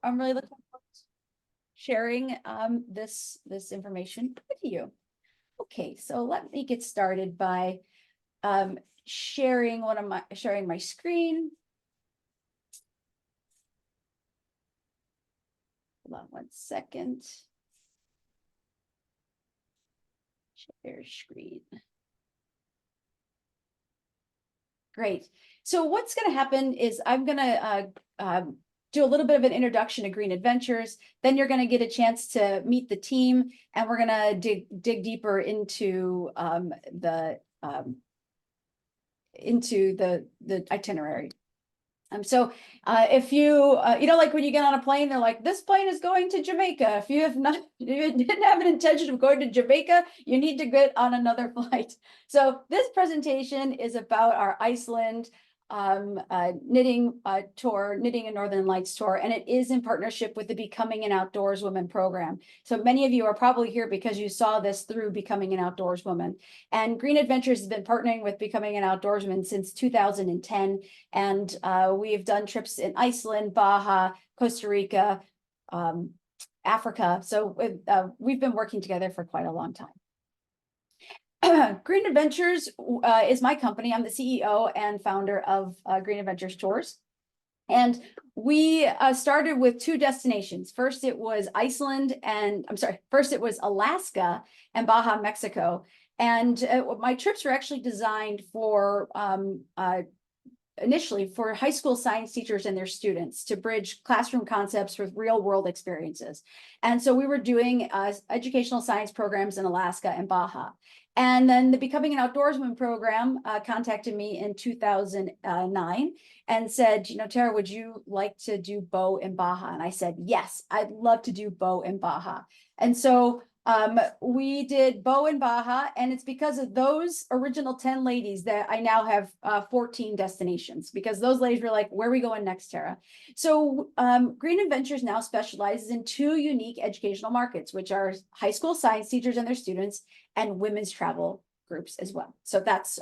I'm really looking forward to sharing this information with you. Okay, so let me get started by sharing my screen. Hold on one second. Share screen. Great. So what's going to happen is I'm going to do a little bit of an introduction to Green Adventures. Then you're going to get a chance to meet the team, and we're going to dig deeper into the itinerary. So if you like when you get on a plane, they're like, this plane is going to Jamaica. If you didn't have an intention of going to Jamaica, you need to get on another flight. So this presentation is about our Iceland knitting tour, Knitting and Northern Lights tour, and it is in partnership with the Becoming an Outdoorswoman program. So many of you are probably here because you saw this through Becoming an Outdoorswoman. And Green Adventures has been partnering with Becoming an Outdoorswoman since 2010, and we've done trips in Iceland, Baja, Costa Rica, Africa. So we've been working together for quite a long time. Green Adventures is my company. I'm the CEO and founder of Green Adventures Tours. And we started with two destinations. First, it was first it was Alaska and Baja, Mexico. And my trips were actually designed for initially for high school science teachers and their students to bridge classroom concepts with real world experiences. And so we were doing educational science programs in Alaska and Baja. And then the Becoming an Outdoorswoman program contacted me in 2009 and said, Tara, would you like to do bow in Baja? And I said, yes, I'd love to do bow in Baja. And so we did bow in Baja, and it's because of those original 10 ladies that I now have 14 destinations, because those ladies were like, where are we going next, Tara? So Green Adventures now specializes in two unique educational markets, which are high school science teachers and their students, and women's travel groups as well. So that's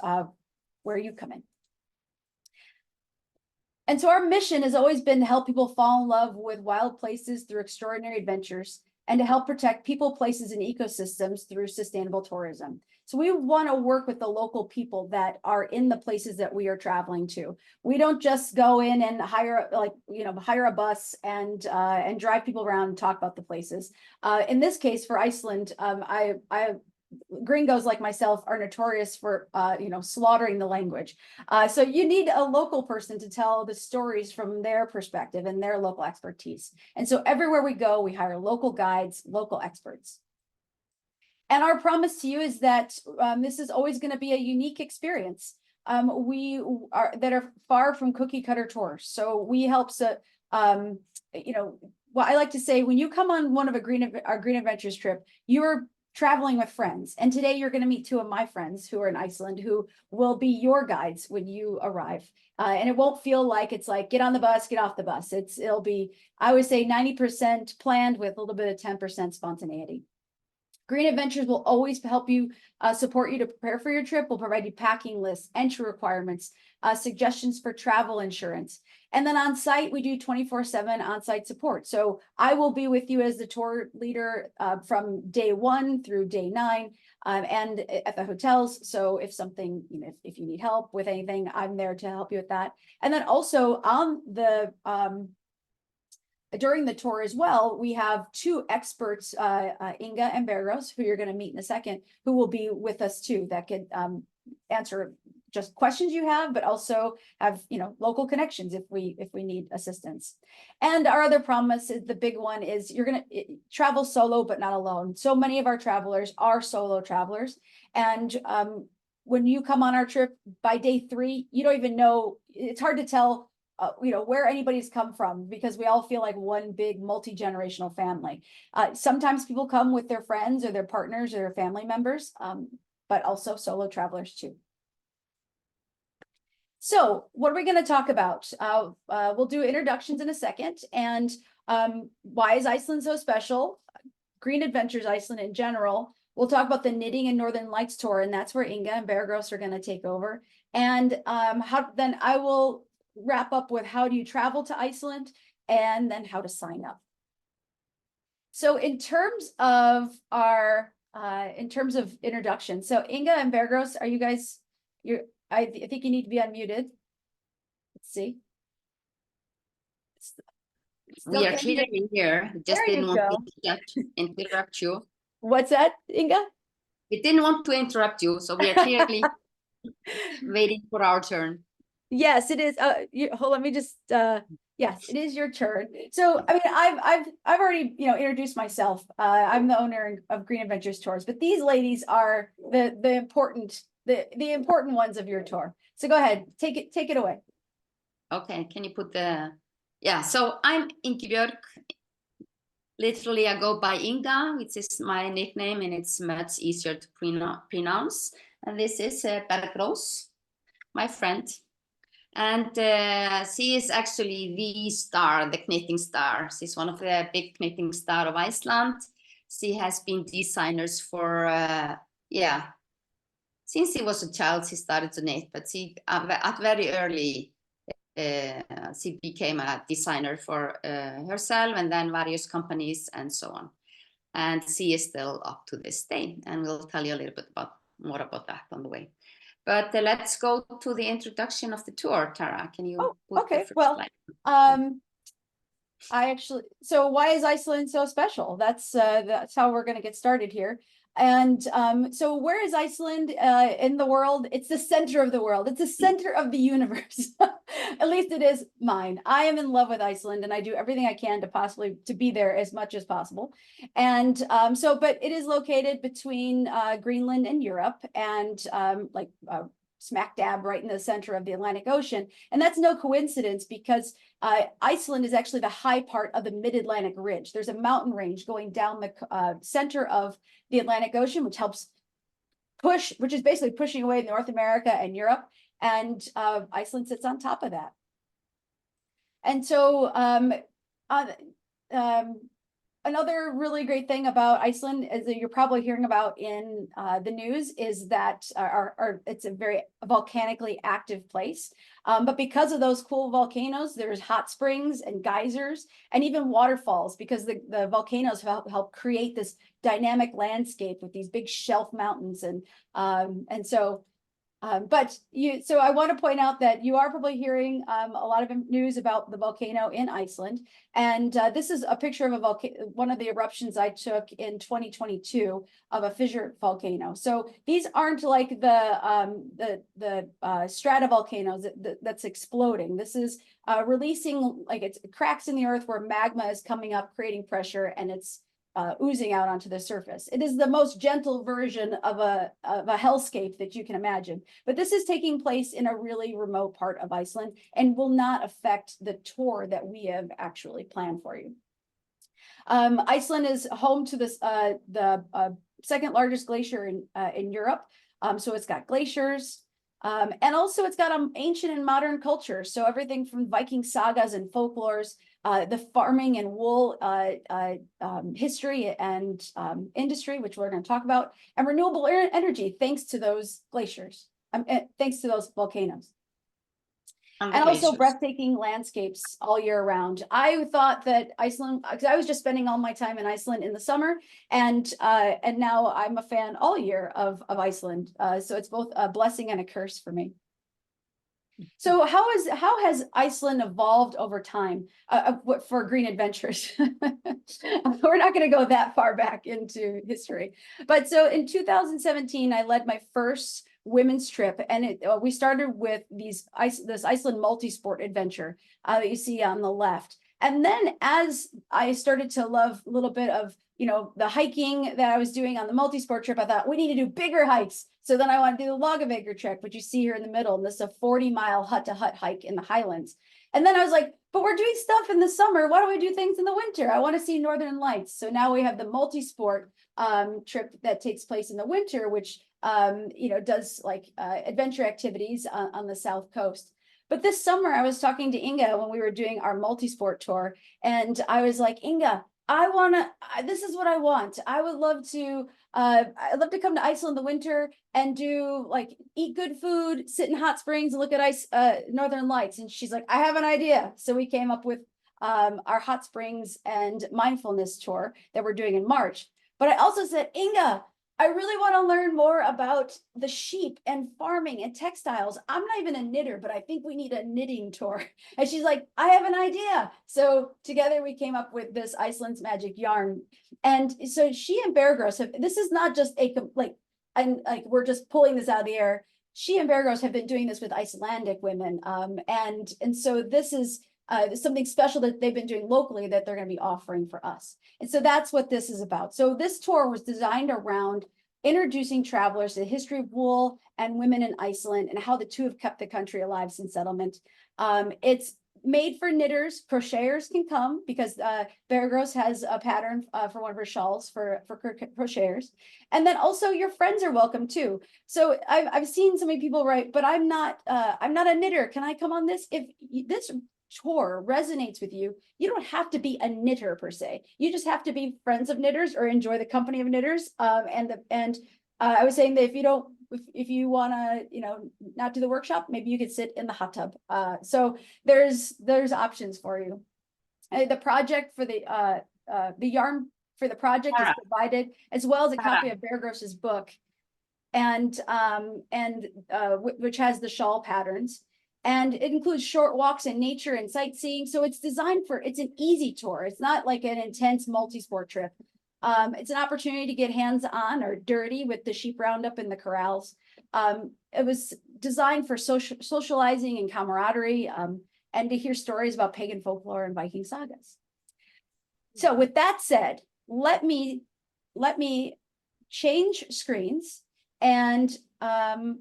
where you come in. And so our mission has always been to help people fall in love with wild places through extraordinary adventures, and to help protect people, places, and ecosystems through sustainable tourism. So we want to work with the local people that are in the places that we are traveling to. We don't just go in and hire a bus and drive people around and talk about the places. In this case, for Iceland, gringos like myself are notorious for slaughtering the language. So you need a local person to tell the stories from their perspective and their local expertise. And so everywhere we go, we hire local guides, local experts. And our promise to you is that this is always going to be a unique experience. We are far from cookie cutter tours. So we help well, I like to say, when you come on one of our Green Adventures trip, you're traveling with friends. And today you're going to meet two of my friends who are in Iceland, who will be your guides when you arrive. And it won't feel like it's like, get on the bus, get off the bus. It'll be, I would say, 90% planned with a little bit of 10% spontaneity. Green Adventures will always help you, support you to prepare for your trip. We'll provide you packing lists, entry requirements, suggestions for travel insurance. And then on site, we do 24/7 on-site support. So I will be with you as the tour leader from day 1 through day 9 and at the hotels. So if something, if you need help with anything, I'm there to help you with that. And then also on the during the tour as well, we have two experts, Inga and Bergos, who you're going to meet in a second, who will be with us too, that could answer just questions you have, but also have local connections if we need assistance. And our other promise is, the big one is, you're going to travel solo but not alone. So many of our travelers are solo travelers, and when you come on our trip, by day 3, you don't even know, it's hard to tell where anybody's come from, because we all feel like one big multi-generational family. Sometimes people come with their friends or their partners or their family members, but also solo travelers too. So what are we going to talk about? We'll do introductions in a second, and why is Iceland so special? Green Adventures Iceland in general. We'll talk about the Knitting and Northern Lights tour, and that's where Inga and Bergos are going to take over. And then I will wrap up with, how do you travel to Iceland? and then how to sign up. So in terms of introduction, so Inga and Bergros, are you guys, I think you need to be unmuted. Let's see. We are clearly here. Just didn't want to interrupt you. What's that, Inga? We didn't want to interrupt you, so we are clearly waiting for our turn. Yes, it is. Hold on, let me just. Yes, it is your turn. So, I mean, I've already, introduced myself. I'm the owner of Green Adventures Tours, but these ladies are the important ones of your tour. So go ahead, take it away. Okay, can you put the? Yeah, so I'm Inki Björk. Literally, I go by Inga, which is my nickname, and it's much easier to pronounce. And this is Bergros, my friend. And she is actually the star, the knitting star. She's one of the big knitting star of Iceland. She has been designers for, since she was a child, she started to knit, but she, at very early, she became a designer for herself and then various companies and so on. And she is still up to this day. And we'll tell you a little bit more about that on the way. But let's go to the introduction of the tour. Tara, can you put the first slide? So why is Iceland so special? That's how we're going to get started here. And so where is Iceland in the world? It's the center of the world. It's the center of the universe. At least it is mine. I am in love with Iceland, and I do everything I can to be there as much as possible. And but it is located between Greenland and Europe, and smack dab right in the center of the Atlantic Ocean. And that's no coincidence, because Iceland is actually the high part of the mid-Atlantic ridge. There's a mountain range going down the center of the Atlantic Ocean, which is basically pushing away North America and Europe. And Iceland sits on top of that. And so another really great thing about Iceland is that you're probably hearing about in the news is that it's a very volcanically active place. But because of those cool volcanoes, there's hot springs and geysers and even waterfalls, because the volcanoes help create this dynamic landscape with these big shelf mountains. So I want to point out that you are probably hearing a lot of news about the volcano in Iceland. And this is a picture of one of the eruptions I took in 2022 of a fissure volcano. So these aren't like the stratovolcanoes that's exploding. This is releasing, it's cracks in the earth where magma is coming up, creating pressure, and it's oozing out onto the surface. It is the most gentle version of a hellscape that you can imagine. But this is taking place in a really remote part of Iceland and will not affect the tour that we have actually planned for you. Iceland is home to the second largest glacier in Europe. So it's got glaciers. And also it's got ancient and modern culture. So everything from Viking sagas and folklores, the farming and wool history and industry, which we're going to talk about, and renewable energy, thanks to those glaciers, thanks to those volcanoes. And also breathtaking landscapes all year round. I thought that Iceland, because I was just spending all my time in Iceland in the summer, and now I'm a fan all year of Iceland. So it's both a blessing and a curse for me. So how has Iceland evolved over time for Green Adventures? We're not going to go that far back into history, but so in 2017, I led my first women's trip, and we started with this Iceland multi-sport adventure that you see on the left. And then as I started to love a little bit of the hiking that I was doing on the multi-sport trip, I thought we need to do bigger hikes. So then I want to do the Logavager trek, which you see here in the middle. And this is a 40-mile hut-to-hut hike in the Highlands. And then I was like, but we're doing stuff in the summer. Why don't we do things in the winter? I want to see Northern Lights. So now we have the multi-sport trip that takes place in the winter, which does adventure activities on the South Coast. But this summer, I was talking to Inga when we were doing our multi-sport tour, and I was like, Inga, this is what I want. I'd love to come to Iceland in the winter and eat good food, sit in hot springs, and look at Northern Lights. And she's like, I have an idea. So we came up with our hot springs and mindfulness tour that we're doing in March. But I also said, Inga, I really want to learn more about the sheep and farming and textiles. I'm not even a knitter, but I think we need a knitting tour. And she's like, I have an idea. So together we came up with this Iceland's Magic Yarn. And so she and Bear Grylls have, this is not just a, like, and like, we're just pulling this out of the air. She and Bear Grylls have been doing this with Icelandic women. And so this is something special that they've been doing locally that they're going to be offering for us. And so that's what this is about. So this tour was designed around introducing travelers to the history of wool and women in Iceland and how the two have kept the country alive since settlement. It's made for knitters. Crocheters can come because Bear Grylls has a pattern for one of her shawls for crocheters. And then also your friends are welcome too. So I've seen so many people write, but I'm not a knitter. Can I come on this? If this tour resonates with you, you don't have to be a knitter per se. You just have to be friends of knitters or enjoy the company of knitters. I was saying that if you want to, not do the workshop, maybe you could sit in the hot tub. So there's options for you. The project for the yarn for the project is provided, as well as a copy of Bear Grylls' book, and which has the shawl patterns. And it includes short walks in nature and sightseeing. So it's designed it's an easy tour. It's not like an intense multi-sport trip. It's an opportunity to get hands-on or dirty with the sheep roundup in the corrals. It was designed for socializing and camaraderie, and to hear stories about pagan folklore and Viking sagas. So with that said, let me change screens and we'll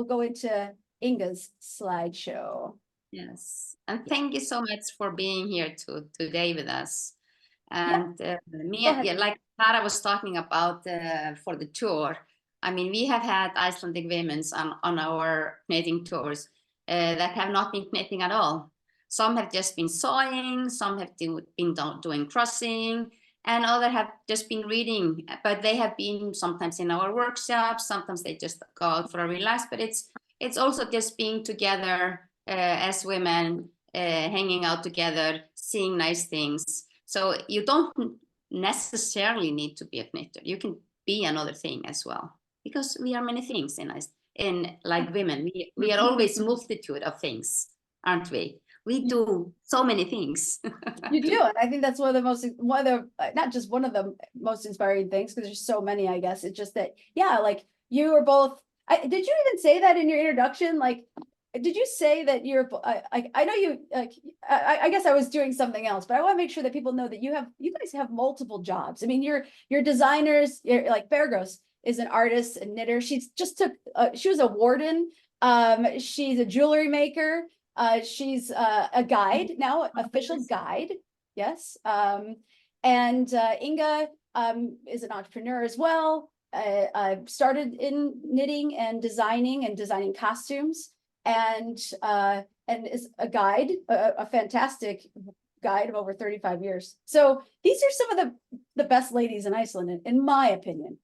go into Inga's slideshow. Yes, and thank you so much for being here today with us. And like Clara was talking about for the tour, I mean, we have had Icelandic women on our knitting tours that have not been knitting at all. Some have just been sewing, some have been doing crossing, and others have just been reading. But they have been sometimes in our workshops, sometimes they just go out for a relax, but it's also just being together as women, hanging out together, seeing nice things. So you don't necessarily need to be a knitter. You can be another thing as well, because we are many things in like women. We are always multitude of things, aren't we? We do so many things. You do, and I think that's not just one of the most inspiring things, because there's so many, I guess. It's just that, like you were both. Did you even say that in your introduction? Like, did you say that you're? I know you. I guess I was doing something else, but I want to make sure that people know that you guys have multiple jobs. I mean, you're designers. Like Bear Grylls is an artist and knitter. She was a warden. She's a jewelry maker. She's a guide now, official guide. Yes. And Inga is an entrepreneur as well. I started in knitting and designing costumes, and is a guide, a fantastic guide of over 35 years. So these are some of the best ladies in Iceland, in my opinion.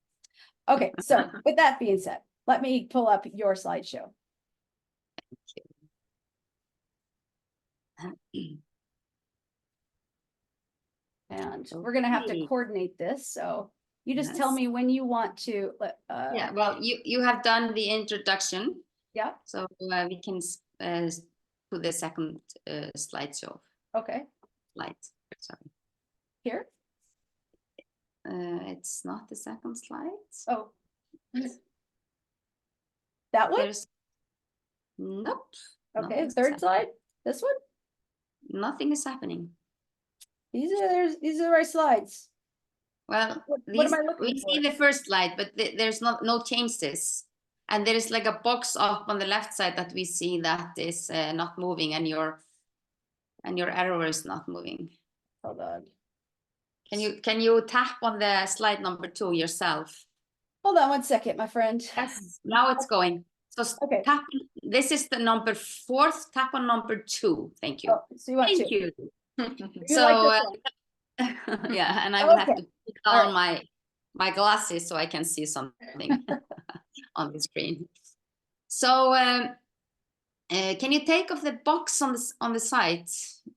Okay, so with that being said, let me pull up your slideshow. And we're going to have to coordinate this. So you just tell me when you want to. Yeah, well, you have done the introduction. Yeah. So we can put the second slideshow. Okay. Slide, sorry. Here? It's not the second slide. Oh. That one? Nope. Okay, third slide? This one? Nothing is happening. These are the right slides. Well, what am I looking we see the first slide, but there's no changes. And there is like a box up on the left side that we see that is not moving, and your arrow is not moving. Hold on. Can you tap on the slide number 2 yourself? Hold on one second, my friend. Yes, now it's going. So okay. Tap. This is the number 4th. Tap on number 2. Thank you. Oh, so you want Thank you. So yeah, and I will have to put on my glasses so I can see something on the screen. So Can you take off the box on the side?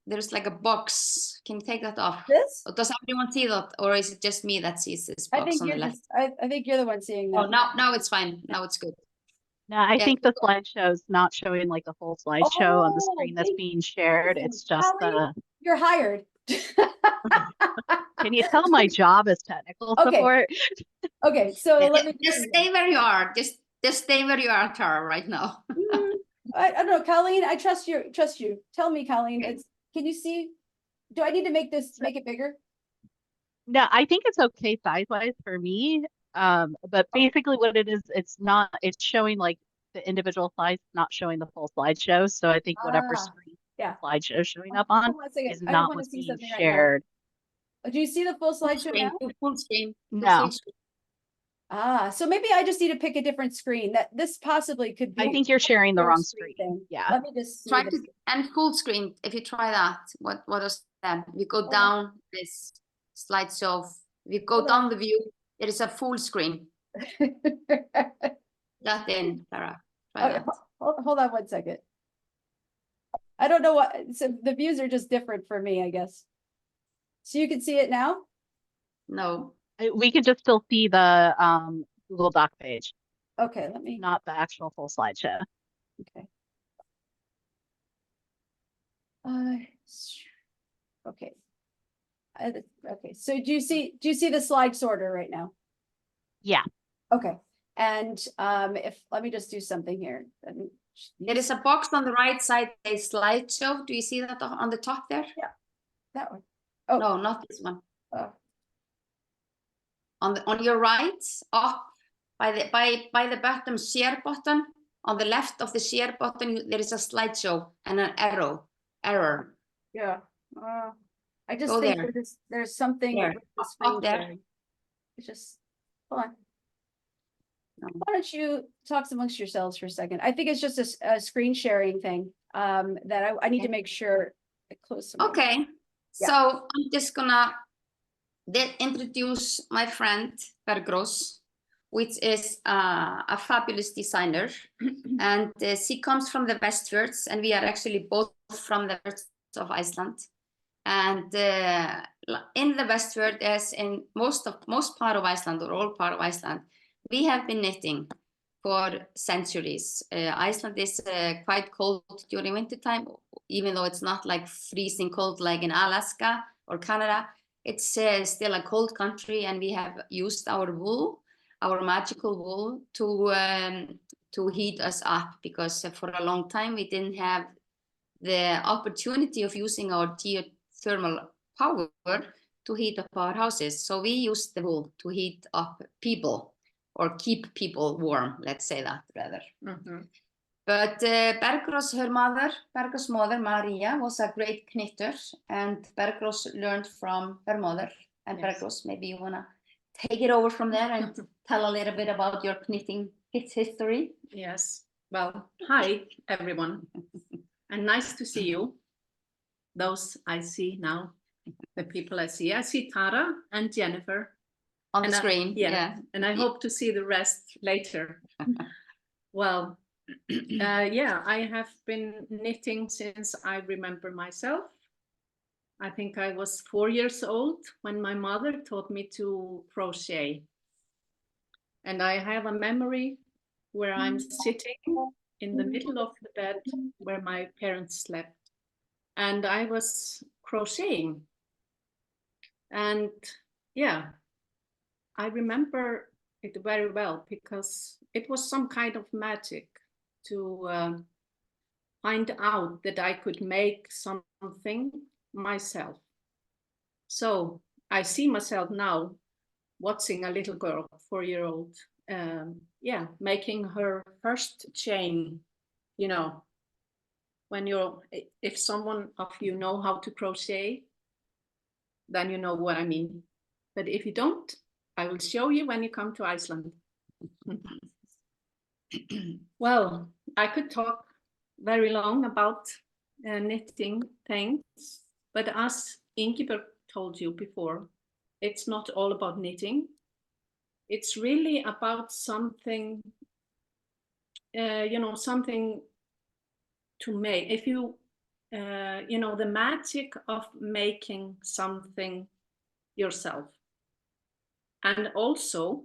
There's like a box. Can you take that off? This? Does everyone see that, or is it just me that sees this I box think on the you're left? just, I think you're the one seeing Oh, that. now it's fine. Now it's good. No, I Yeah. think the slideshow's not showing like the full slideshow on the Oh, screen that's thank being shared. you. It's just Colleen, you're hired. can you tell my job is technical Okay. support? Okay, so Yeah, let me just stay where you are. Just stay where you are, Tara, right now. I don't know, Colleen, I trust you. Tell me, Colleen, Okay. it's, can you see? Do I need to make it bigger? No, I think it's okay size-wise for me. But basically what it is, it's showing like the individual slides, not showing the full slideshow. So I think whatever Ah, screen yeah. the slideshow is showing up on Hold on a second. is I don't not want to what's see being something right now. shared. Do you see the full Full slideshow now? screen. Full screen. Full No, screen. Ah, so maybe I just need to pick a different screen. That this possibly could be. I think you're sharing the full wrong screen. thing. Yeah. Let me just see Try this. to and full screen. If you try that, what does that? We go on. down this slideshow. We go Hold down the view. There is a full screen. Okay, That in, Tara. Try that. hold on one second. I don't know what, so the views are just different for me, I guess. So you can see it now? No. We can just still see the Google Doc page, Okay, let me, not the actual full slideshow. okay. Uh, okay. Okay, so do you see the slide sorter right now? Yeah. Okay, and let me just do something here. There is a box on the right side, a slideshow. Do you see that on the top there? Yeah, that one. Oh. No, not this one. Oh. On your right, up by the bottom share button. On the left of the share button, there is a slideshow and an error. Yeah. I just Go think there. there's something There. with the Up screen there. sharing. It's just, hold on. No. Why don't you talk amongst yourselves for a second? I think it's just a screen sharing thing that I need to Okay. make sure I close some. Okay, Yeah. so I'm just gonna introduce my friend Bergros, which is a fabulous designer, and she comes from the Westfjords, and we are actually both from the Westfjords of Iceland. And in the Westfjord, as in most part of Iceland, or all part of Iceland, we have been knitting for centuries. Iceland is quite cold during winter time, even though it's not like freezing cold like in Alaska or Canada. It's still a cold country, and we have used our wool, our magical wool, to heat us up, because for a long time we didn't have the opportunity of using our geothermal power to heat up our houses. So we used the wool to heat up people, or keep people warm, let's say that rather. Mm-hmm. But Bergros, Bergros' mother, Maria, was a great knitter, and Bergros learned from her mother. And yes. Bergros, maybe you want to take it over from there and tell a little bit about your knitting history. Yes. Well, hi, everyone. And nice to see you. Those I see now, the people I see Tara and Jennifer. On the screen, yeah. And I hope to see the rest later. Well, yeah, I have been knitting since I remember myself. I think I was 4 years old when my mother taught me to crochet. And I have a memory where I'm sitting in the middle of the bed where my parents slept. And I was crocheting. And yeah, I remember it very well, because it was some kind of magic to find out that I could make something myself. So I see myself now watching a little girl, 4-year-old, yeah, making her first chain. You know, when if someone of you know how to crochet, then you know what I mean. But if you don't, I will show you when you come to Iceland. Well, I could talk very long about knitting things, but as Ingibjörg told you before, it's not all about knitting. It's really about something, you know, something to make, if you, you know, the magic of making something yourself, and also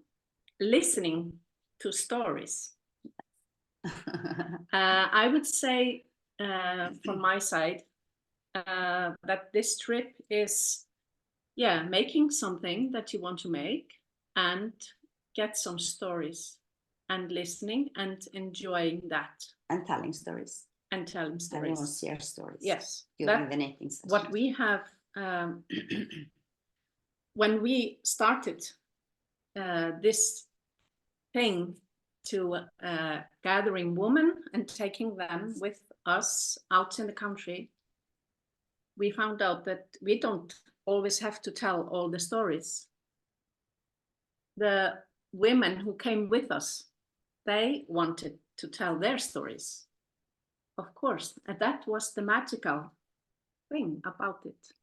listening to stories. I would say from my side that this trip is, yeah, making something that you want to make and get some stories and listening and enjoying that. And telling stories. And telling And we will stories. share stories. Yes. During the knitting session. What we have, when we started this thing to gathering women and taking them with us out in the country, we found out that we don't always have to tell all the stories. The women who came with us, they wanted to tell their stories, of course, and that was the magical thing about it.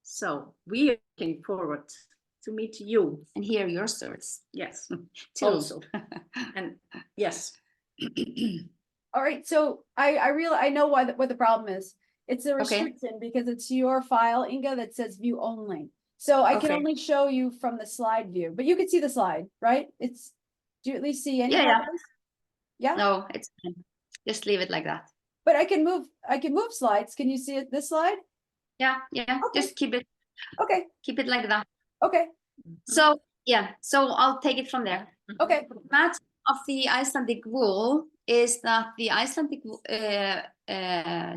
So we are looking forward to meet you. And hear your stories. Yes, too. also. And yes. All right, so I know what the problem is. It's a Okay. restriction because it's your file, Inga, that says view only. So I can Okay. only show you from the slide view, but you can see the slide, right? It's, do you at least see any Yeah, part yeah. of this? Yeah, No, it's fine. Just leave it like that. but I can move slides. Can you see it, this slide? Yeah, yeah. Okay. Just keep it like that. Okay, So yeah, so I'll take it from there. okay. Magic of the Icelandic wool is that the Icelandic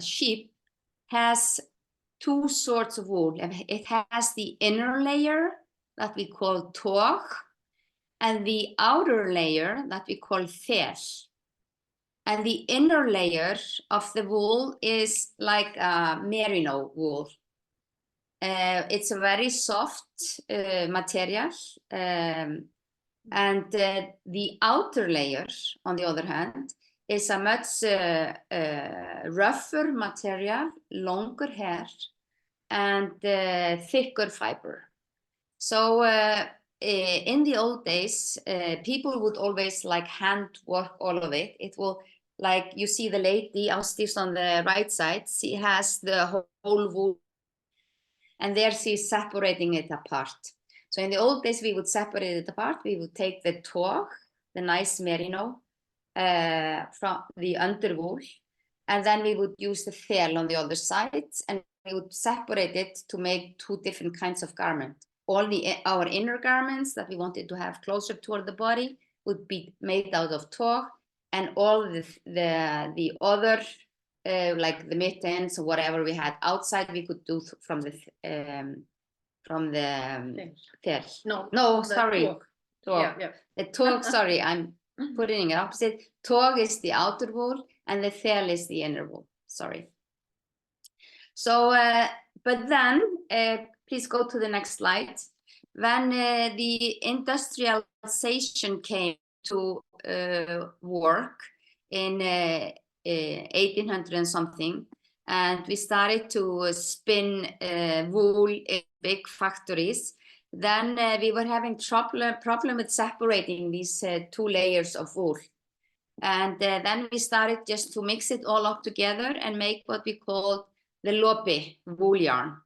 sheep has two sorts of wool. It has the inner layer that we call tog, and the outer layer that we call fel. And the inner layer of the wool is like merino wool. It's a very soft material, and the outer layer, on the other hand, is a much rougher material, longer hair, and thicker fiber. So in the old days, people would always like hand work all of it. It will, like you see the lady Ásdís on the right side, she has the whole wool, and there she's separating it apart. So in the old days, we would separate it apart. We would take the tog, the nice merino, from the underwool, and then we would use the fel on the other side, and we would separate it to make two different kinds of garment. All our inner garments that we wanted to have closer toward the body would be made out of tog, and all the other, like the mittens or whatever we had outside, we could do from the fel. No, sorry. Tog. Yeah. The tog, sorry, I'm putting it opposite. Tog is the outer wool, and the fel is the inner wool. Sorry. So, but then, please go to the next slide. When the industrialization came to work in 1800 and something, and we started to spin wool in big factories, then we were having problem with separating these two layers of wool. And then we started just to mix it all up together and make what we call the lopi wool yarn.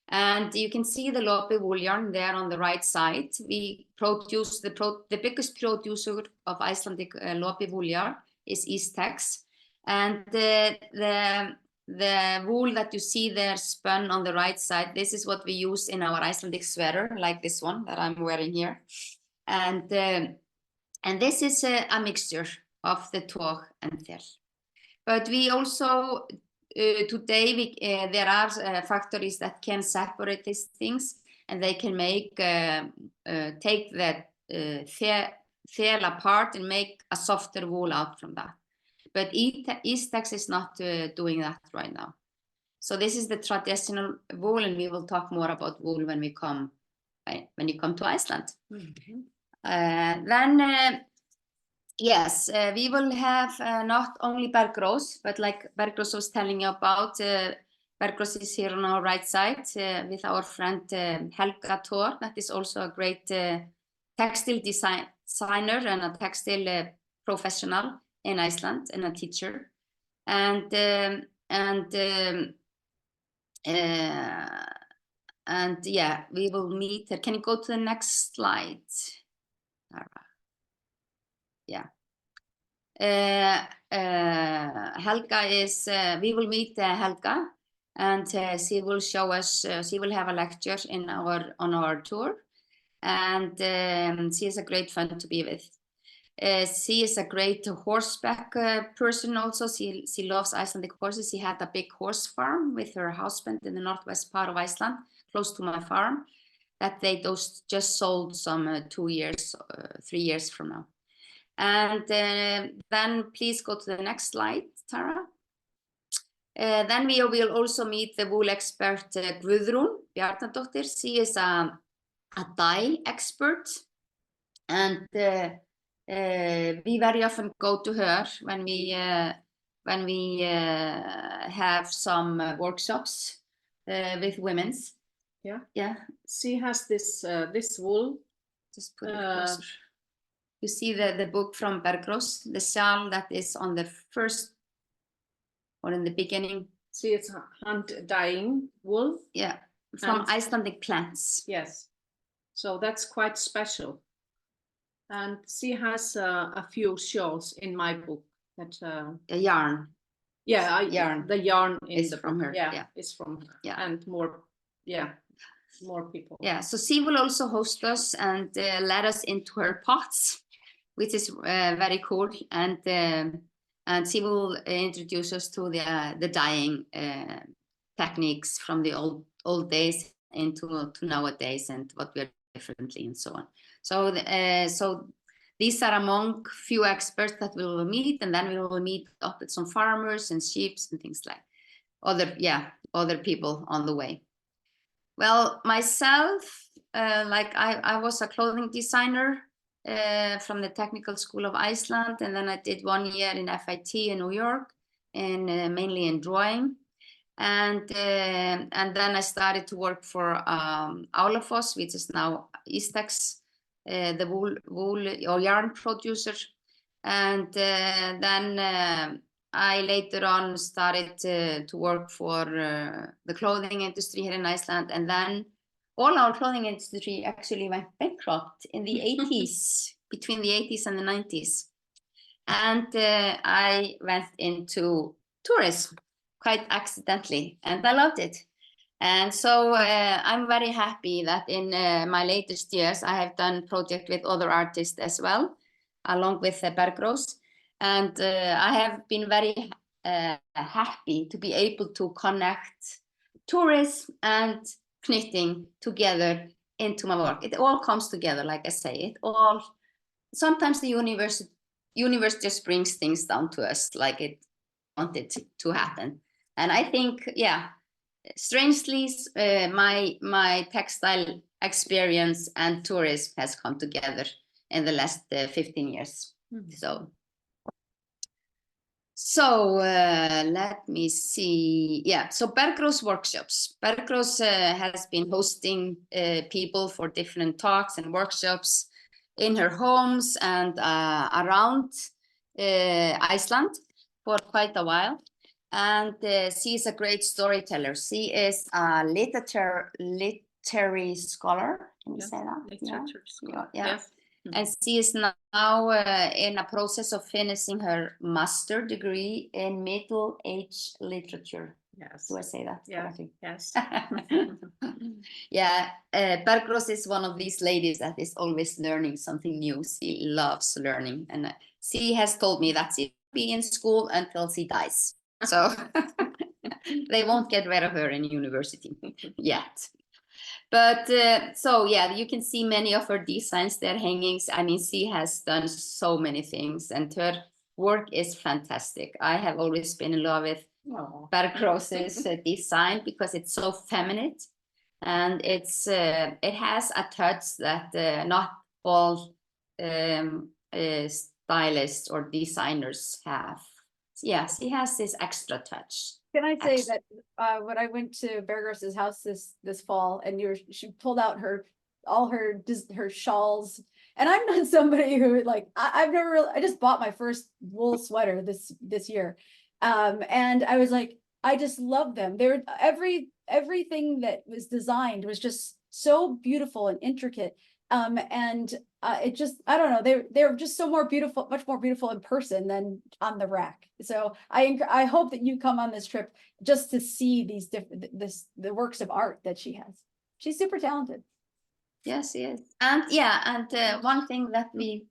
And you can see the lopi wool yarn there on the right side. We produce the biggest producer of Icelandic lopi wool yarn is Ístex. And the wool that you see there spun on the right side, this is what we use in our Icelandic sweater, like this one that I'm wearing here. And this is a mixture of the tog and fel. But we also, today, there are factories that can separate these things, and they can make, take that fel apart and make a softer wool out from that. But Ístex is not doing that right now. So this is the traditional wool, and we will talk more about wool when you come to Iceland. Mm-hmm. Then, yes, we will have not only Bergrós, but like Bergrós was telling you about, Bergrós is here on our right side with our friend Helga Thor. That is also a great textile designer and a textile professional in Iceland, and a teacher. and yeah, we will meet her. Can you go to the next slide, Tara? Yeah. Helga is, we will meet Helga, and she will show us, she will have a lecture on our tour, and she is a great fun to be with. She is a great horseback person also. She loves Icelandic horses. She had a big horse farm with her husband in the northwest part of Iceland, close to my farm, that they just sold some 2 years, 3 years from now. And then please go to the next slide, Tara. Then we will also meet the wool expert Guðrún Bjarnadóttir. She is a dye expert, and we very often go to her when we have some workshops with women's. Yeah. Yeah. She has this this wool. Just put it closer. You see the book from Bergrós, the shawl that is on the first or in the beginning. See, it's hand dyeing wool. Yeah, from And- Icelandic plants. Yes, so that's quite special. And she has a few shawls in my book that. A yarn. Yeah, yarn. The yarn Is the from book, her, Yeah, yeah. it's from her. Yeah. And more, yeah, more people. Yeah, so she will also host us and let us into her pots, which is very cool, and she will introduce us to the dyeing techniques from the old days into to nowadays, and what we are differently and so on. So so these are among few experts that we will meet, and then we will meet up with some farmers and sheep and things like other people on the way. Well, myself, like I was a clothing designer from the Technical School of Iceland, and then I did 1 year in FIT in New York, and mainly in drawing. And then I started to work for Álafoss, which is now Ístex, the wool or yarn producer. And then I later on started to work for the clothing industry here in Iceland, and then all our clothing industry actually went bankrupt in the 80s, between the 80s and the 90s. And I went into tourism quite accidentally, and I loved it. And so I'm very happy that in my latest years, I have done projects with other artists as well, along with Bergrós. And I have been very happy to be able to connect tourism and knitting together into my work. It all comes together, like I say. It all, sometimes the universe just brings things down to us like it wanted to happen. And I think, yeah, strangely, my textile experience and tourism has come together in the last 15 years. Mm-hmm. So let me see. Yeah, so Bergrós workshops. Bergrós has been hosting people for different talks and workshops in her homes and around Iceland for quite a while. And she is a great storyteller. She is a literary scholar. Can you say that? Literature scholar. Yeah. Yes. And she is now in a process of finishing her master degree in Middle Age literature. Yes. Do I say that correctly? Yes. Yeah, Bergrós is one of these ladies that is always learning something new. She loves learning, and she has told me that she will be in school until she dies. So they won't get rid of her in university yet. But so yeah, you can see many of her designs, their hangings. I mean, she has done so many things, and her work is fantastic. I have always been in love with Bergrós's design because it's so feminine, and it's it has a touch that not all stylists or designers have. Yeah, she has this extra touch. Can I say that when I went to Bergrós's house this fall, and she pulled out all her shawls, and I'm not somebody who like I've never really, I just bought my first wool sweater this year, And I was like, I just love them. They're everything that was designed was just so beautiful and intricate. And it just, I don't know, they're just so more beautiful, much more beautiful in person than on the rack. So I hope that you come on this trip just to see these the works of art that she has. She's super talented. Yes, yes. And yeah, and one thing that we,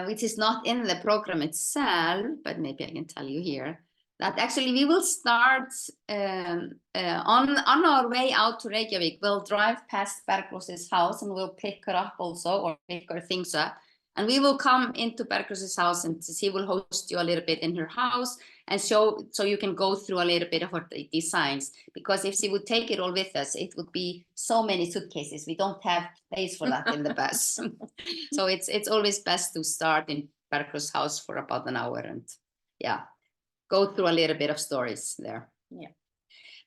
which is not in the program itself, but maybe I can tell you here, that actually we will start on our way out to Reykjavik. We'll drive past Bergrós's house and we'll pick her up also, or pick her things up. And we will come into Bergrós's house and she will host you a little bit in her house and show, so you can go through a little bit of her designs. Because if she would take it all with us, it would be so many suitcases. We don't have place for that in the bus. So it's always best to start in Bergrós's house for about an hour and yeah, go through a little bit of stories there. Yeah.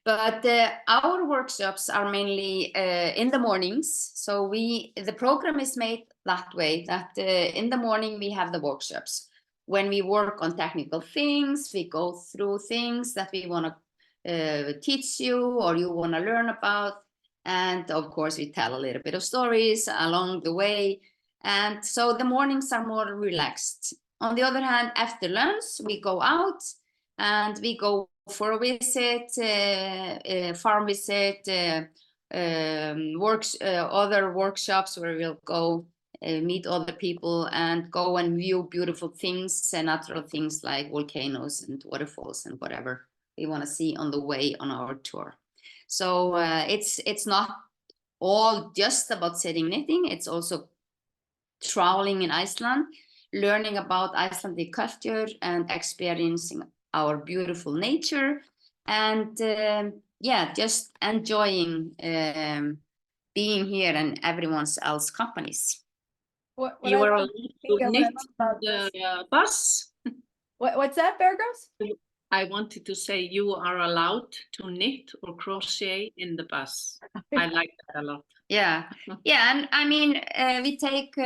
But our workshops are mainly in the mornings. So the program is made that way, that in the morning we have the workshops. When we work on technical things, we go through things that we want to teach you or you want to learn about. And of course, we tell a little bit of stories along the way. And so the mornings are more relaxed. On the other hand, after lunch, we go out and we go for a visit, farm visit, other workshops where we'll go meet other people and go and view beautiful things and natural things like volcanoes and waterfalls and whatever we want to see on the way on our tour. So it's not all just about sitting knitting. It's also traveling in Iceland, learning about Icelandic culture and experiencing our beautiful nature, and yeah, just enjoying being here and everyone else's companies. You I are love- allowed to what I knit love about this- the bus. what's that, Bergros? I wanted to say you are allowed to knit or crochet in the bus. I like that a lot. Yeah, yeah, and I mean, we take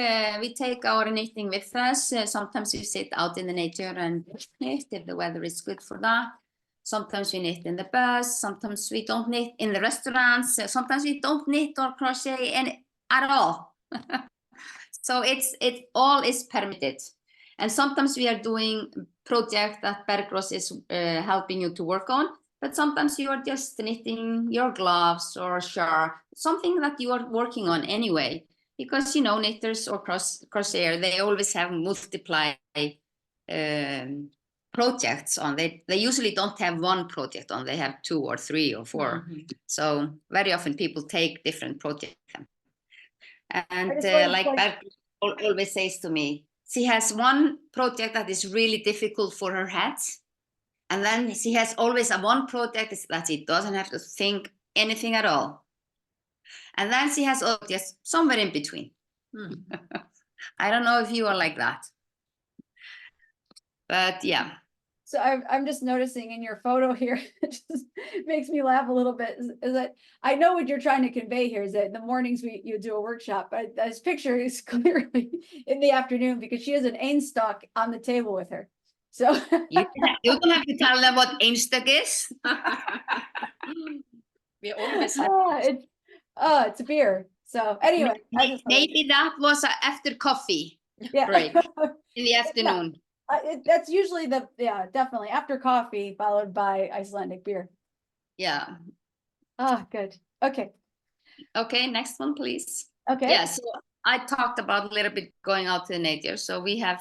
our knitting with us. Sometimes we sit out in the nature and knit if the weather is good for that. Sometimes we knit in the bus. Sometimes we don't knit in the restaurants. Sometimes we don't knit or crochet at all. So it all is permitted. And sometimes we are doing project that Bergrós is helping you to work on. But sometimes you are just knitting your gloves or shawl, something that you are working on anyway. Because, you know, knitters or crocheter, they always have multiply projects on. They usually don't have one project on. They have 2 or 3 or 4. Mhm. So very often people take different projects. And like Bergrós always says to me, she has one project that is really difficult for her head. And then she has always one project that she doesn't have to think anything at all. And then she has just somewhere in between. I don't know if you are like that. But yeah. So I'm just noticing in your photo here, it just makes me laugh a little bit, is that I know what you're trying to convey here is that in the mornings you do a workshop, but this picture is clearly in the afternoon because she has an einstock on the table with her. So you don't have to tell them what einstock is. We always have it's a beer. So anyway, maybe that was after coffee break in the afternoon. That's usually definitely after coffee followed by Icelandic beer. Yeah. Oh, good. Okay. Okay, next one, please. Okay. Yeah, so I talked about a little bit going out to the nature. So we have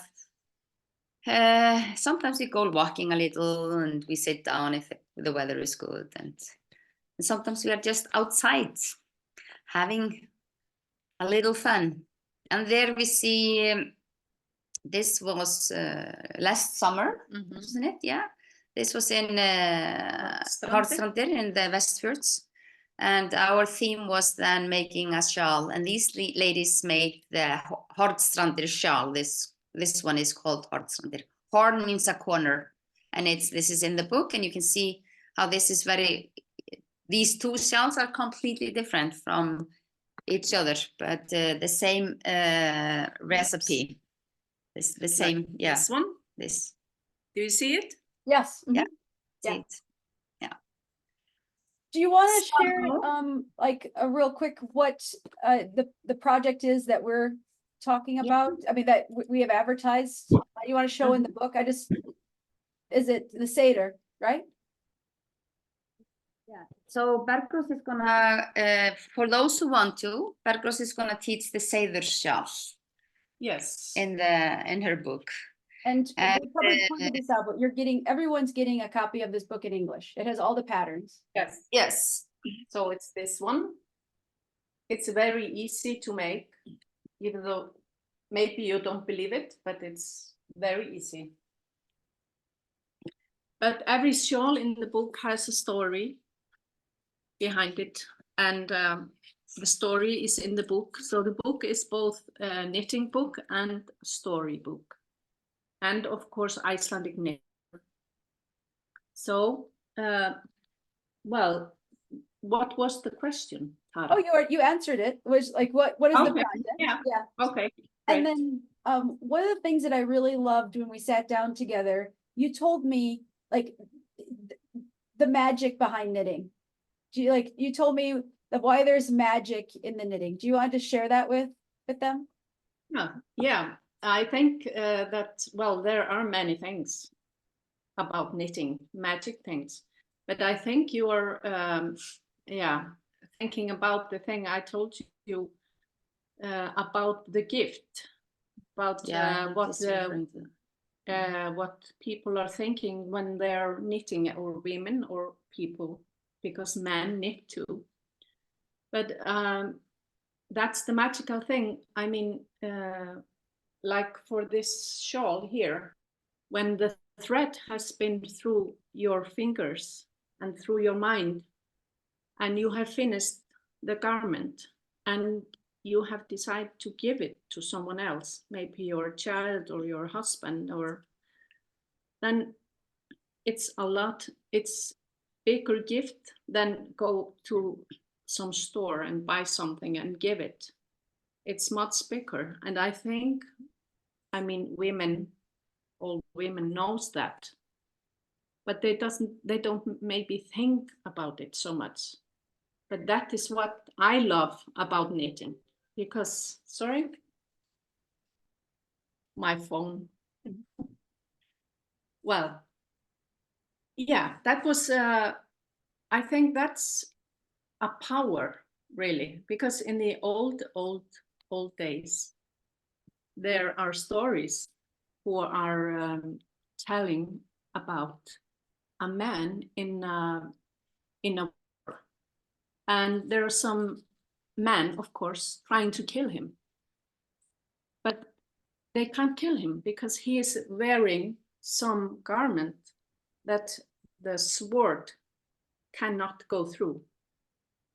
sometimes we go walking a little and we sit down if the weather is good, and sometimes we are just outside having a little fun. And there we see this was last summer, wasn't it? Yeah, this was in Hornstrandir in the Westfjords, and our theme was then making a shawl, and these ladies made the Hornstrandir shawl. This one is called Hornstrandir. Horn means a corner, and this is in the book, and you can see how this is these 2 shawls are completely different from each other, but the same recipe. The same, yeah. This one? This. Do you see it? Yes. Yeah. mhm. Yeah. It. Do you want to So- share, like a real quick, what, the project is that we're talking Yeah. about? I mean, that we have advertised, you want to show in the book? Is it the Seder, right? So Bergros is gonna, for those who want to, Bergros is gonna teach the Seder sjálf Yes. in her book. And And, we probably pointed this out, but everyone's getting a copy of this book in English. It has all the patterns. Yes. Yes. So it's this one. It's very easy to make, even though maybe you don't believe it, but it's very easy. But every shawl in the book has a story behind it, and the story is in the book. So the book is both a knitting book and a story book, and of course Icelandic knit. So, well, what was the question, Tara? Oh, you answered it. It was like, what is the Okay, project? yeah. Yeah. Okay. And great. then, one of the things that I really loved when we sat down together, you told me like the magic behind knitting. You told me that why there's magic in the knitting. Do you want to share that with them? Yeah. I think that, well, there are many things about knitting, magic things, but I think you are, thinking about the thing I told you about the gift, about what people are thinking when they're knitting, or women or people, because men knit too. But that's the magical thing. I mean, like for this shawl here, when the thread has been through your fingers and through your mind, and you have finished the garment, and you have decided to give it to someone else, maybe your child or your husband, or then it's bigger gift than go to some store and buy something and give it. It's much bigger. And I think, I mean, all women knows that, but they don't maybe think about it so much. But that is what I love about knitting, because, sorry, my phone. Well, yeah, that was, I think that's a power, really, because in the old days, there are stories who are telling about a man in a war, and there are some men, of course, trying to kill him, but they can't kill him because he is wearing some garment that the sword cannot go through,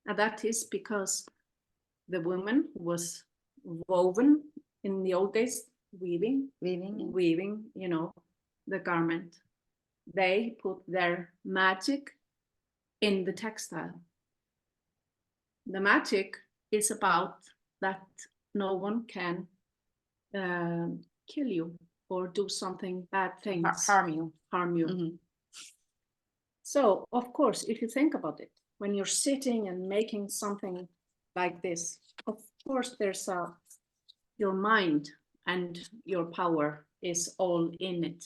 and that is because the woman was woven in the old days, weaving, the garment. They put their magic in the textile. The magic is about that no one can kill you or do something bad things. Harm you. Mm-hmm. So, of course, if you think about it, when you're sitting and making something like this, of course, there's your mind and your power is all in it.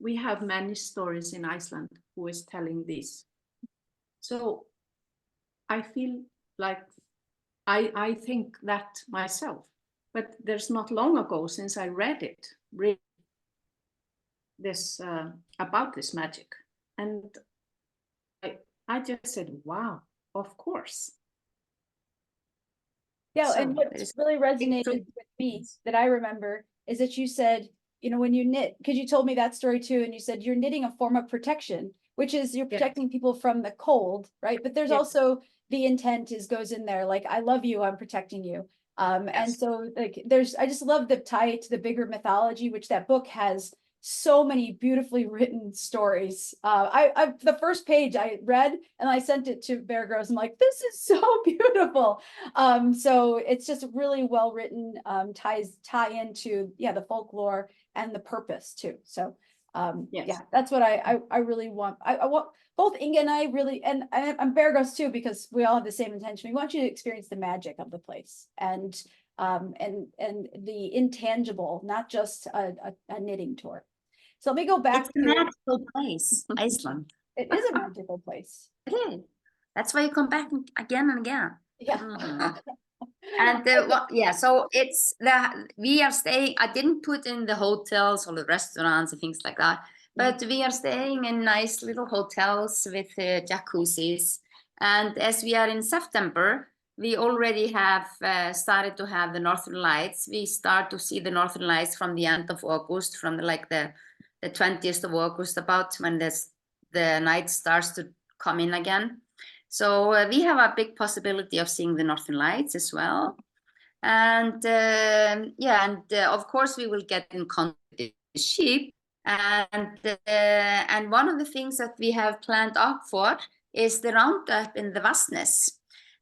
We have many stories in Iceland who is telling this. So I feel like I think that myself, but there's not long ago since I read it, really, this about this magic, and I just said, wow, of course. Yeah, So and what really resonated with me that I remember is that you said, when you knit, because you told me that story too, and you said you're knitting a form of protection, which is you're protecting people from the cold, right? But there's also the intent goes in there, like, I love you, I'm protecting you. And so like I just love the tie to the bigger mythology, which that book has so many beautifully written stories. I the first page I read and I sent it to Bear Gross. I'm like, this is so beautiful. So it's just really well written, tie into the folklore and the purpose too. So Yes. Yeah, that's what I really want. I want both Inga and I really, and I'm Bergos too, because we all have the same intention. We want you to experience the magic of the place and the intangible, not just a knitting tour. So let me go back It's a to, magical place, Iceland. it is a magical place. It is. That's why you come back again and again. Yeah. Mhm. And yeah, so it's we are staying. I didn't put in the hotels or the restaurants and things like that, but we are staying in nice little hotels with jacuzzis. And as we are in September, we already have started to have the Northern Lights. We start to see the Northern Lights from the end of August, from the 20th of August, about when the night starts to come in again. So we have a big possibility of seeing the Northern Lights as well. And yeah, and of course we will get in contact with the sheep. And one of the things that we have planned up for is the roundup in the Vastnes.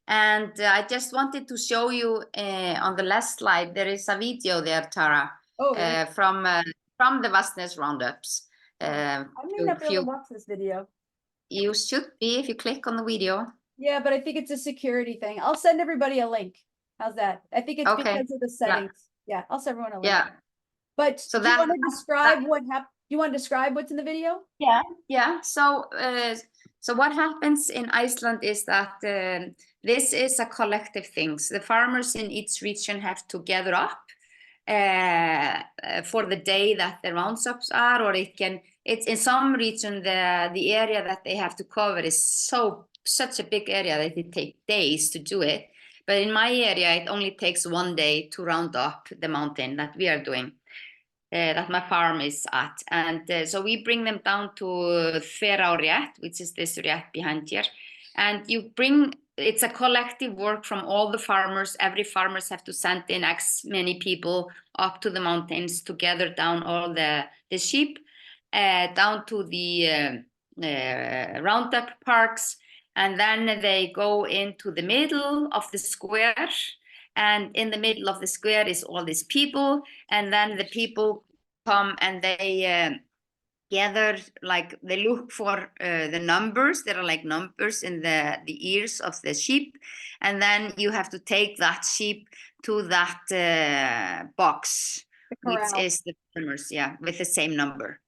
And I just wanted to show you on the last slide, there is a video there, Tara, from the Vastnes roundups. I may not be able to watch this video. You should be if you click on the video. Yeah, but I think it's a security thing. I'll send everybody a link. How's that? I think it's Okay. because of the settings. Yeah, I'll send everyone a link. Yeah. But So do you that- want to describe what happened? You want to describe what's in the video? Yeah. So what happens in Iceland is that this is a collective thing. So the farmers in each region have to gather up for the day that the roundups are, or it's in some region the area that they have to cover is such a big area that it takes days to do it. But in my area, it only takes 1 day to round up the mountain that we are doing. That my farm is at. And so we bring them down to Þverárrétt, which is this rétt behind here. And it's a collective work from all the farmers. Every farmers have to send in X many people up to the mountains to gather down all the sheep, down to the roundup parks. And then they go into the middle of the square. And in the middle of the square is all these people. And then the people come and they gather, like they look for the numbers. There are like numbers in the ears of the sheep. And then you have to take that sheep to that box, which is the farmers, yeah, with the same number.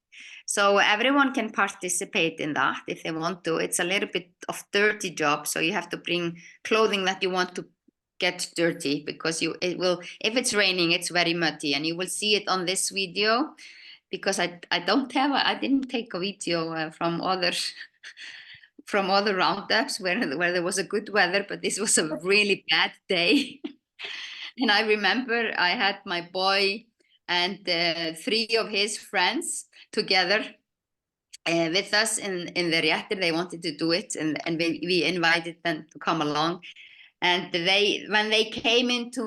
So everyone can participate in that if they want to. It's a little bit of dirty job. So you have to bring clothing that you want to get dirty, because if it's raining, it's very muddy, and you will see it on this video, because I didn't take a video from other roundups where there was a good weather, but this was a really bad day. And I remember I had my boy and 3 of his friends together with us in the reactor. They wanted to do it, and we invited them to come along. And when they came into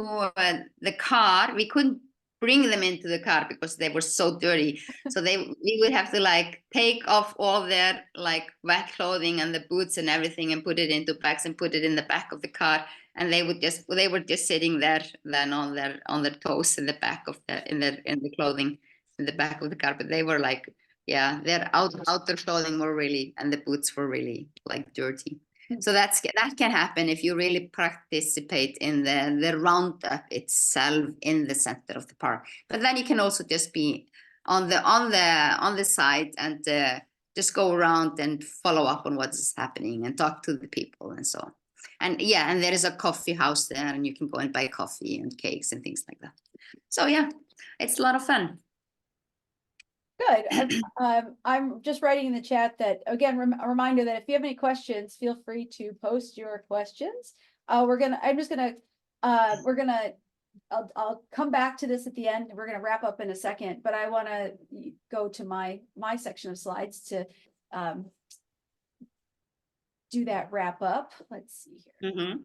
the car, we couldn't bring them into the car because they were so dirty. So we would have to like take off all their like wet clothing and the boots and everything and put it into bags and put it in the back of the car. And they were just sitting there then on their toes in the back of in the clothing in the back of the car. But they were like, yeah, their outer clothing were really, and the boots were really like dirty. So that can happen if you really participate in the roundup itself in the center of the park. But then you can also just be on the side and just go around and follow up on what's happening and talk to the people and so on. And yeah, and there is a coffee house there, and you can go and buy coffee and cakes and things like that. So yeah, it's a lot of fun. Good. I'm just writing in the chat that, again, a reminder that if you have any questions, feel free to post your questions. I'll come back to this at the end. We're going to wrap up in a second, but I want to go to my section of slides to do that wrap up. Let's see here. Mm-hmm.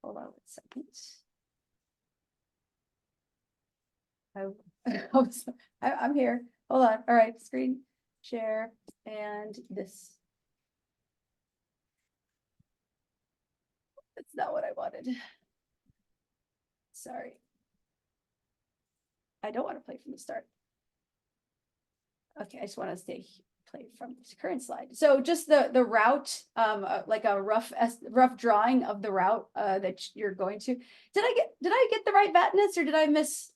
Hold on a second. I'm here. Hold on. All right, screen share and this. That's not what I wanted. Sorry. I don't want to play from the start. Okay, I just want to play from this current slide. So just the route, like a rough drawing of the route that you're going to. Did I get the right Vatnus, or did I miss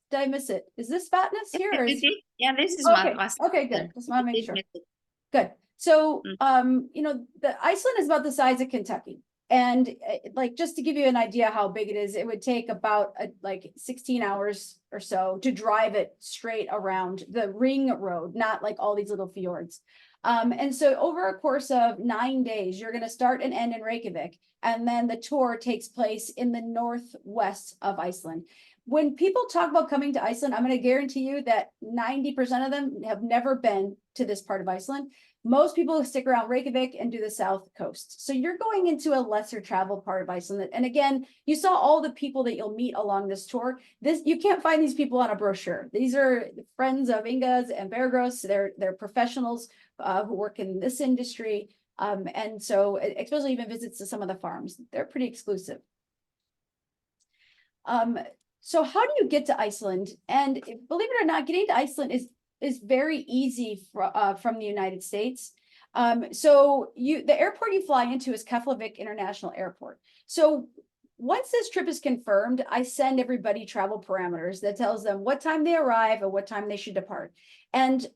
it? Is this Vatnus here? Or is, Yeah, this is okay, Madras. okay, good. Just want to make sure. Did miss it. Good. So, Mm. you know, the Iceland is about the size of Kentucky. And like, just to give you an idea how big it is, it would take about like 16 hours or so to drive it straight around the ring road, not like all these little fjords. And so over a course of 9 days, you're going to start and end in Reykjavik. And then the tour takes place in the northwest of Iceland. When people talk about coming to Iceland, I'm going to guarantee you that 90% of them have never been to this part of Iceland. Most people stick around Reykjavik and do the south coast. So you're going into a lesser traveled part of Iceland. And again, you saw all the people that you'll meet along this tour. You can't find these people on a brochure. These are friends of Inga's and Bergros. They're professionals who work in this industry. And so especially even visits to some of the farms, they're pretty exclusive. So how do you get to Iceland? And believe it or not, getting to Iceland is very easy from the United States. So the airport you fly into is Keflavik International Airport. So once this trip is confirmed, I send everybody travel parameters that tells them what time they arrive and what time they should depart. And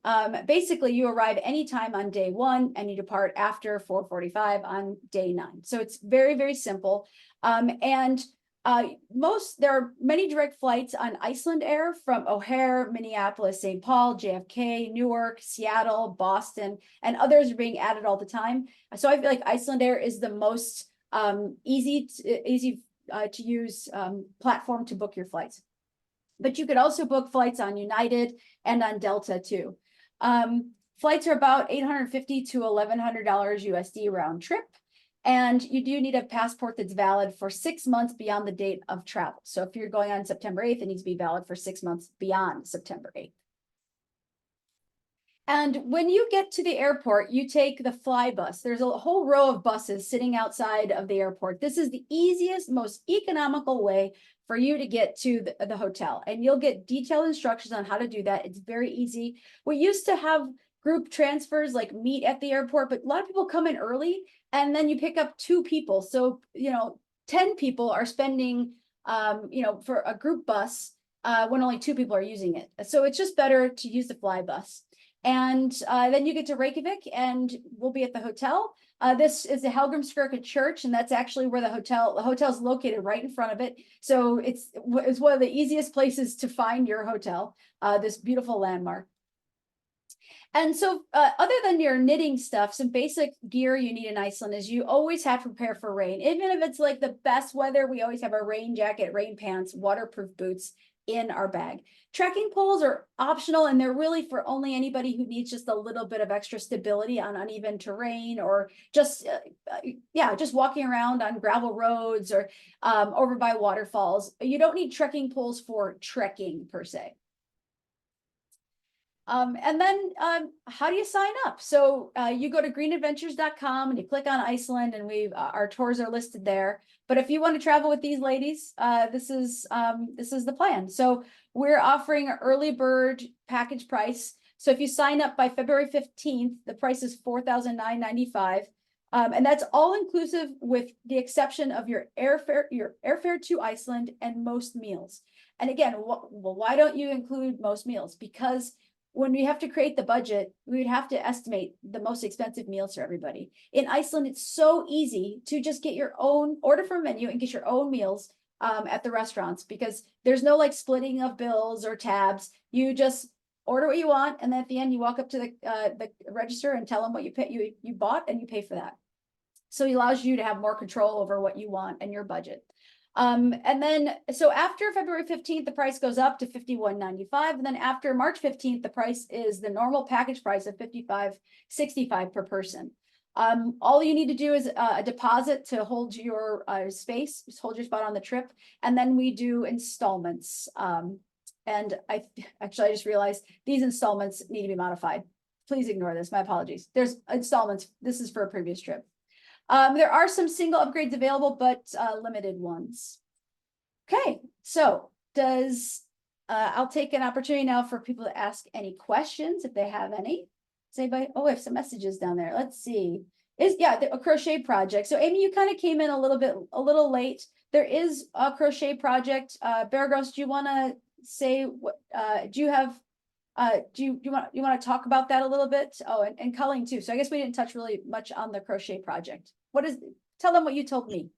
basically you arrive anytime on day 1 and you depart after 4:45 on day 9. So it's very, very simple. There are many direct flights on Iceland Air from O'Hare, Minneapolis, St. Paul, JFK, Newark, Seattle, Boston, and others are being added all the time. So I feel like Iceland Air is the most easy to use platform to book your flights. But you could also book flights on United and on Delta too. Flights are about $850 to $1,100 USD round trip. And you do need a passport that's valid for 6 months beyond the date of travel. So if you're going on September 8th, it needs to be valid for 6 months beyond September 8th. And when you get to the airport, you take the fly bus. There's a whole row of buses sitting outside of the airport. This is the easiest, most economical way for you to get to the hotel. And you'll get detailed instructions on how to do that. It's very easy. We used to have group transfers, like meet at the airport, but a lot of people come in early and then you pick up 2 people. So, 10 people are spending, for a group bus when only 2 people are using it. So it's just better to use the fly bus. And then you get to Reykjavik and we'll be at the hotel. This is the Helgrimskirkja Church, and that's actually where the hotel's located right in front of it. So it's one of the easiest places to find your hotel, this beautiful landmark. And so other than your knitting stuff, some basic gear you need in Iceland is you always have to prepare for rain. Even if it's like the best weather, we always have a rain jacket, rain pants, waterproof boots in our bag. Trekking poles are optional, and they're really for only anybody who needs just a little bit of extra stability on uneven terrain, or just walking around on gravel roads or over by waterfalls. You don't need trekking poles for trekking per se. And then how do you sign up? So you go to greenadventures.com and you click on Iceland, and our tours are listed there. But if you want to travel with these ladies, this is the plan. So we're offering an early bird package price. So if you sign up by February 15th, the price is $4,995. And that's all inclusive with the exception of your airfare to Iceland and most meals. And again, well, why don't you include most meals? Because when we have to create the budget, we would have to estimate the most expensive meals for everybody. In Iceland, it's so easy to just get your own, order from a menu and get your own meals at the restaurants, because there's no like splitting of bills or tabs. You just order what you want, and then at the end you walk up to the register and tell them what you bought, and you pay for that. So it allows you to have more control over what you want and your budget. And then, so after February 15th, the price goes up to $51.95. And then after March 15th, the price is the normal package price of $55.65 per person. All you need to do is a deposit to hold your space, just hold your spot on the trip. And then we do installments. And I just realized these installments need to be modified. Please ignore this. My apologies. There's installments. This is for a previous trip. There are some single upgrades available, but limited ones. Okay, so I'll take an opportunity now for people to ask any questions if they have any. Say by, oh, we have some messages down there. Let's see. A crochet project. So Amy, you kind of came in a little late. There is a crochet project. Bergos, do you want to say what, do you have, do you want to talk about that a little bit? Oh, and Colleen too. So I guess we didn't touch really much on the crochet project. Tell them what you told me.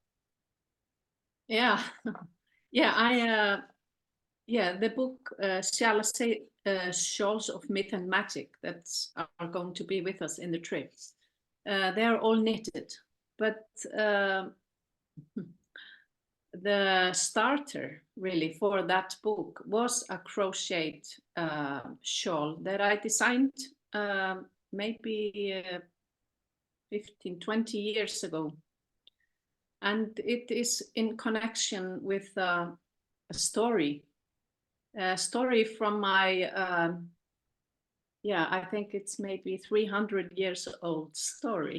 Yeah, the book shall I say Shawls of Myth and Magic that are going to be with us in the trip. They're all knitted, but the starter really for that book was a crocheted shawl that I designed maybe 15, 20 years ago. And it is in connection with a story from my, I think it's maybe 300 years old story.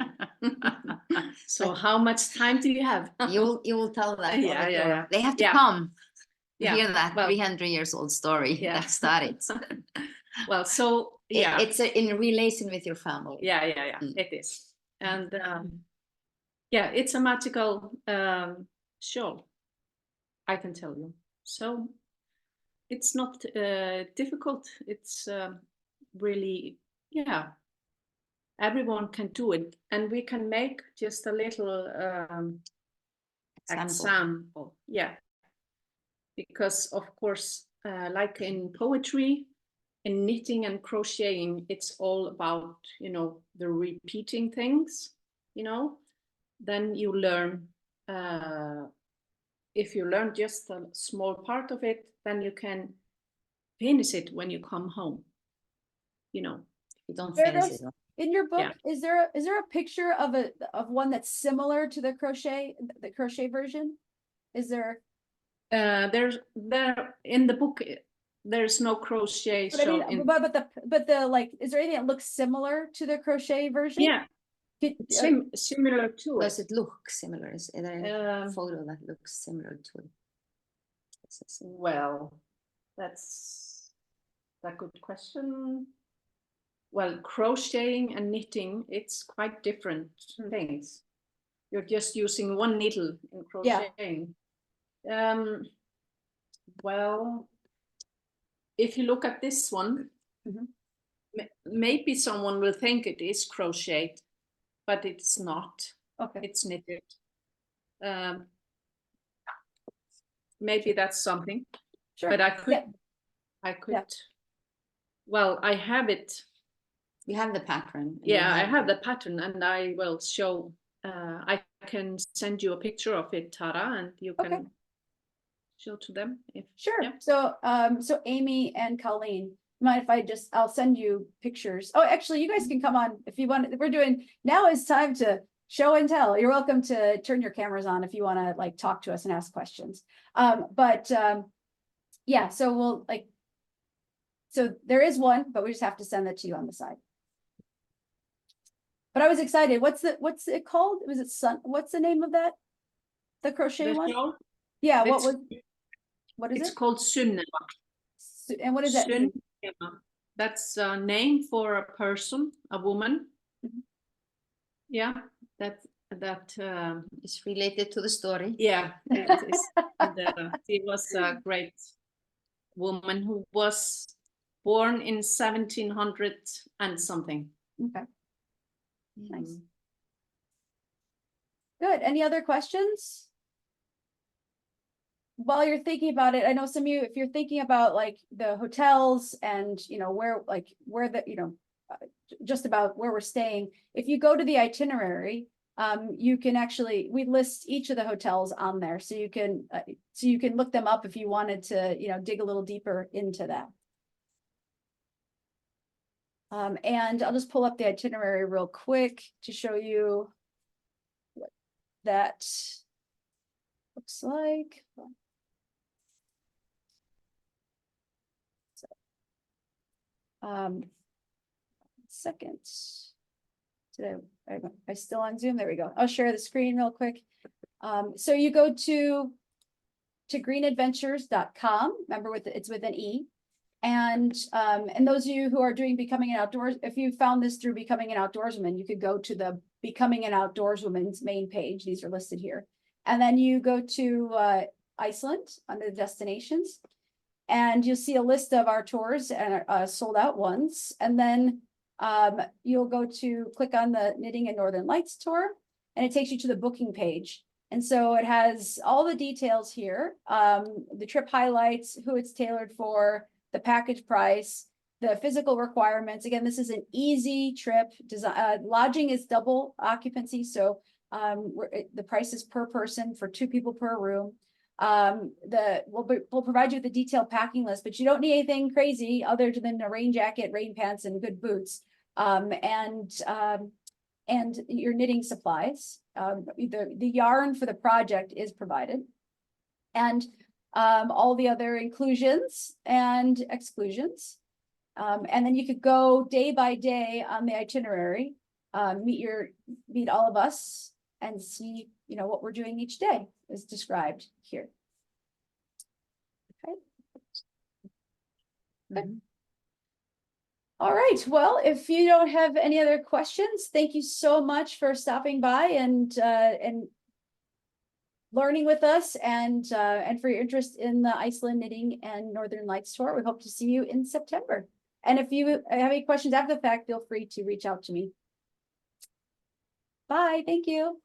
So how much time do you have? You will tell that. Yeah. They have to come to Yeah. hear that Well, 300 years old story that started. Well, so yeah, it's in relation with your family. Yeah, it is. And it's a magical shawl, I can tell you. So it's not difficult. It's really, everyone can do it. And we can make just a little example. Yeah. Because of course, like in poetry, in knitting and crocheting, it's all about, the repeating things, then you learn, if you learn just a small part of it, then you can finish it when you come home, You don't finish it. In your book, is there a picture of one that's similar to the crochet version? Is there? There in the book, there's no crochet shawl. But the like, is there anything that looks similar to the crochet version? Yeah. Similar to Does it look similar? Is there a photo that looks similar to it? Well, that's a good question. Well, crocheting and knitting, it's quite different things. You're just using one needle in crocheting. Well, if you look at this one, maybe someone will think it is crocheted, but it's not. Okay. It's knitted. Maybe that's something. Sure. But I could. Well, I have it. You have the pattern. Yeah, I have the pattern, and I will show. I can send you a picture of it, Tara, and you can show to them. Sure. Yeah. So Amy and Colleen, mind if I'll send you pictures. Oh, actually, you guys can come on if you want. Now is time to show and tell. You're welcome to turn your cameras on if you want to like talk to us and ask questions. So so there is one, but we just have to send that to you on the side. But I was excited. What's it called? Was it What's the name of that? The crochet one? Shawl? Yeah. What is it? It's called Sunneva. And what is that mean? That's a name for a person, a woman. Yeah, that is related to the story. Yeah, it is. She was a great woman who was born in 1700 and something. Okay. Nice. Good. Any other questions? While you're thinking about it, I know some of you, if you're thinking about like the hotels and just about where we're staying, if you go to the itinerary, you can we list each of the hotels on there, so you can look them up if you wanted to dig a little deeper into that. And I'll just pull up the itinerary real quick to show you what that looks like. Second. Am I still on Zoom? There we go. I'll share the screen real quick. So you go to greenadventures.com. Remember, it's with an E. And those of you who are doing Becoming an Outdoors, if you found this through Becoming an Outdoorswoman, you could go to the Becoming an Outdoorswoman's main page. These are listed here. And then you go to Iceland under the destinations, and you'll see a list of our tours and sold out ones. And then you'll go to click on the Knitting and Northern Lights tour, and it takes you to the booking page. And so it has all the details here, the trip highlights, who it's tailored for, the package price, the physical requirements. Again, this is an easy trip. Lodging is double occupancy, so the price is per person for 2 people per room. We'll provide you with a detailed packing list, but you don't need anything crazy other than a rain jacket, rain pants, and good boots, and your knitting supplies. The yarn for the project is provided, and all the other inclusions and exclusions. And then you could go day by day on the itinerary, meet all of us and see, what we're doing each day is described here. Okay. Good. All right. Well, if you don't have any other questions, thank you so much for stopping by and learning with us, and for your interest in the Iceland Knitting and Northern Lights tour. We hope to see you in September. And if you have any questions after the fact, feel free to reach out to me. Bye. Thank you.